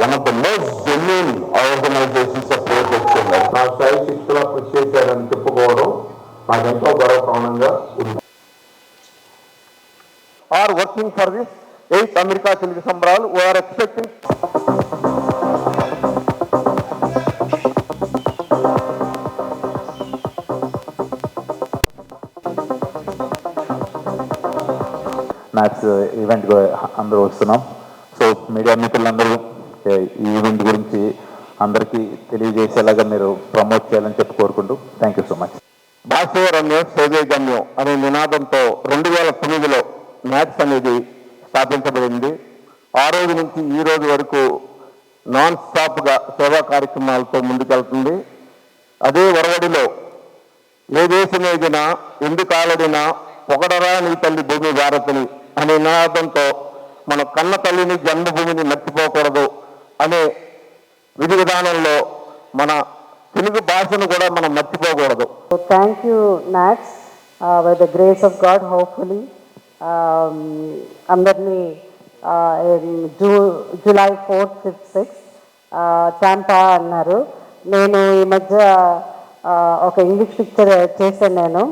One of the most genuine organisations of protection నా స్థాయి శిక్షణ కృషి చేశారని చెప్పుకోవడం నాకు ఎంతో గర్వకారణంగా ఉంది. Are working for this 8th America Telugu Sambaralu we are expecting maths event అందరూ వస్తున్నాం. సో మీడియా మిత్రులందరూ ఈ ఈవెంట్ గురించి అందరికీ తెలియజేసేలాగా మీరు ప్రమోట్ చేయాలని చెప్పి కోరుకుంటూ థ్యాంక్ యూ సో మచ్. భాషవరణ్యం సేవేగమ్యం అనే నినాదంతో 2009లో మ్యాథ్స్ అనేది స్థాపించబడింది. ఆ రోజు నుంచి ఈ రోజు వరకు నాన్ స్టాప్గా సేవా కార్యక్రమాలతో ముందుకెళ్తుంది. అదే ఒరవడిలో ఏ దేశం ఏదినా ఎందుకు ఆలడినా పొగడరా నీ తల్లి భూమి భారతిని అనే నినాదంతో మన కన్న తల్లిని జన్మభూమిని మర్చిపోకూడదు అనే విధి విధానంలో మన తెలుగు భాషను కూడా మనం మర్చిపోకూడదు. Thank you NATS. By the grace of God hopefully అందరినీ July 4th, 5th, 6th Tampa అన్నారు. నేను ఈ మధ్య ఒక ఇంగ్లీష్ పిక్చర్ చేశాను. నేను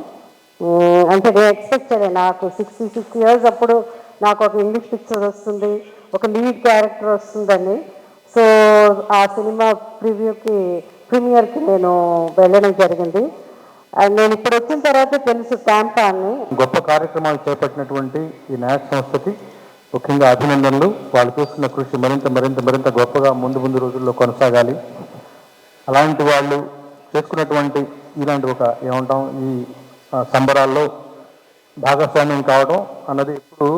అంటే నేను ఎక్స్పెక్ట్ చేయలేదు. నాకు 66 years అప్పుడు నాకు ఒక ఇంగ్లీష్ పిక్చర్ వస్తుంది, ఒక లీడ్ క్యారెక్టర్ వస్తుందని. సో ఆ సినిమా ప్రీమియర్కి నేను వెళ్ళడం జరిగింది. అండ్ నేను ఇప్పుడు వచ్చిన తర్వాత తెలుసు టాంపా అని. గొప్ప కార్యక్రమాలు చేపట్టినటువంటి ఈ న్యాక్ సంస్థకి ముఖ్యంగా అభినందనలు. వాళ్ళు చేస్తున్న కృషి మరింత గొప్పగా ముందు రోజుల్లో కొనసాగాలి. అలాంటి వాళ్ళు చేసుకున్నటువంటి ఇలాంటి ఒక ఏమంటాం ఈ సంబరాల్లో భాగస్వామ్యం కావడం అన్నది ఎప్పుడు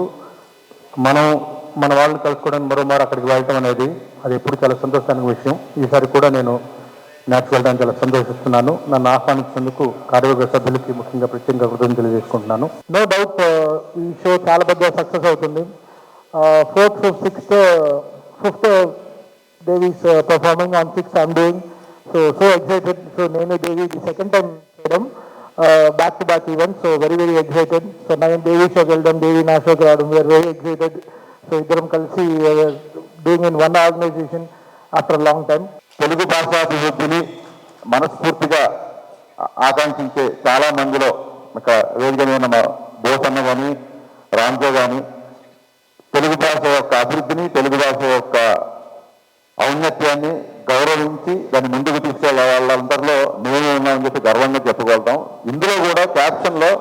మన వాళ్ళు కలుసుకోవడానికి మరోమారు అక్కడికి వెళ్ళటం అనేది అది ఎప్పుడు చాలా సంతోషానికి విషయం. ఈసారి కూడా నేను మ్యాచ్ వెళ్ళడానికి చాలా సంతోషిస్తున్నాను. నన్ను ఆహ్వానించినందుకు కార్యవర్గ సభ్యులకి ముఖ్యంగా ప్రత్యేకంగా కృతజ్ఞతలు తెలియజేసుకుంటున్నాను. నో డౌట్ ఈ షో చాలా పెద్ద సక్సెస్ అవుతుంది. 4th, 5th, 5th Devi's performing, on 6th I'm doing. So excited. So నేను దేవి ది సెకండ్ టైం చేయడం back to back events. So very excited. So నేను దేవి షోకి వెళ్ళడం, దేవి నా షోకి రావడం, వీఆర్ వెరీ ఎక్సైటెడ్. సో ఇద్దరం కలిసి doing in one organization after long time. Telugu భాషాభివృద్ధిని మనస్ఫూర్తిగా ఆకాంక్షించే చాలా మందిలో ఒక వేదికగా ఉన్న బోసన్న కానీ రాంజో కానీ తెలుగు భాష యొక్క అభివృద్ధిని, తెలుగు భాష యొక్క ఔన్నత్యాన్ని గౌరవించి దాన్ని ముందుకు తీసుకెళ్ళే వాళ్ళందరిలో నేను ఉన్నానని చెప్పి గర్వంగా చెప్పుకోగలుగుతాం. ఇందులో కూడా క్యాప్షన్లో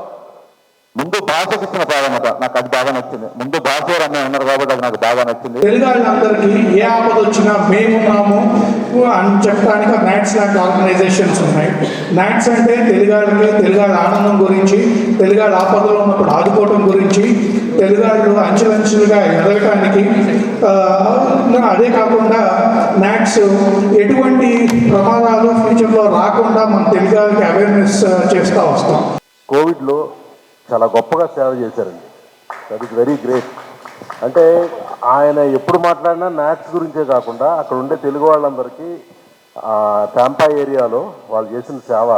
ముందు భాషకి ఇచ్చిన ప్రాధాన్యత నాకు అది బాగా నచ్చింది. ముందు భాష అన్నీ అన్నారు కాబట్టి అది నాకు బాగా నచ్చింది. తెలుగు వాళ్ళందరికీ ఏ ఆపద వచ్చినా మేమున్నాము అని చెప్పడానికి నాట్స్ లాంటి ఆర్గనైజేషన్స్ ఉన్నాయి. నాట్స్ అంటే తెలుగు ఆనందం గురించి, తెలుగు ఆపదలో ఉన్నప్పుడు ఆదుకోవడం గురించి, తెలుగు అంచెలంచెలుగా ఎదగటానికి. అదే కాకుండా నాట్స్ ఎటువంటి ప్రమాదాలు ఫ్యూచర్లో రాకుండా మన తెలుగు అవేర్నెస్ చేస్తూ వస్తాం. కోవిడ్లో చాలా గొప్పగా సేవ చేశారండి. That is very great. అంటే ఆయన ఎప్పుడు మాట్లాడినా మ్యాథ్స్ గురించే కాకుండా అక్కడ ఉండే తెలుగు వాళ్ళందరికీ టాంపా ఏరియాలో వాళ్ళు చేసిన సేవ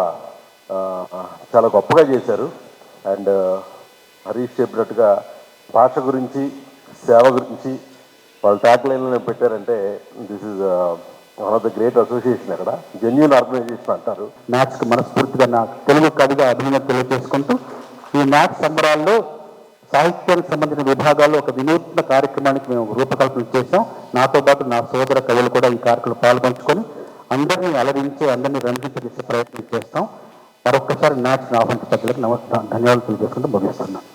చాలా గొప్పగా చేశారు. అండ్ హరీష్ చెప్పినట్టుగా భాష గురించి, సేవ గురించి వాళ్ళు ట్యాగ్ లైన్లో పెట్టారంటే this is one of the great association. అక్కడ జెన్యూన్ ఆర్గనైజేషన్ అంటారు. మ్యాథ్స్కి మనస్ఫూర్తిగా నా తెలుగు కవిగా అభినందన తెలియజేసుకుంటూ ఈ మ్యాథ్స్ సంబరాల్లో సాహిత్యానికి సంబంధించిన విభాగాల్లో ఒక వినూత్న కార్యక్రమానికి మేము రూపకల్పన చేసాం. నాతో పాటు నా సోదర కవులు కూడా ఈ కార్యక్రమంలో పాల్పంచుకొని అందరినీ అలరించి, అందరినీ రంజింపజేసే ప్రయత్నం చేస్తాం. మరొక్కసారి మ్యాథ్స్ ఆహ్వానించిన పెద్దలకు ధన్యవాదాలు తెలియజేసుకుంటూ ముగిస్తున్నాను.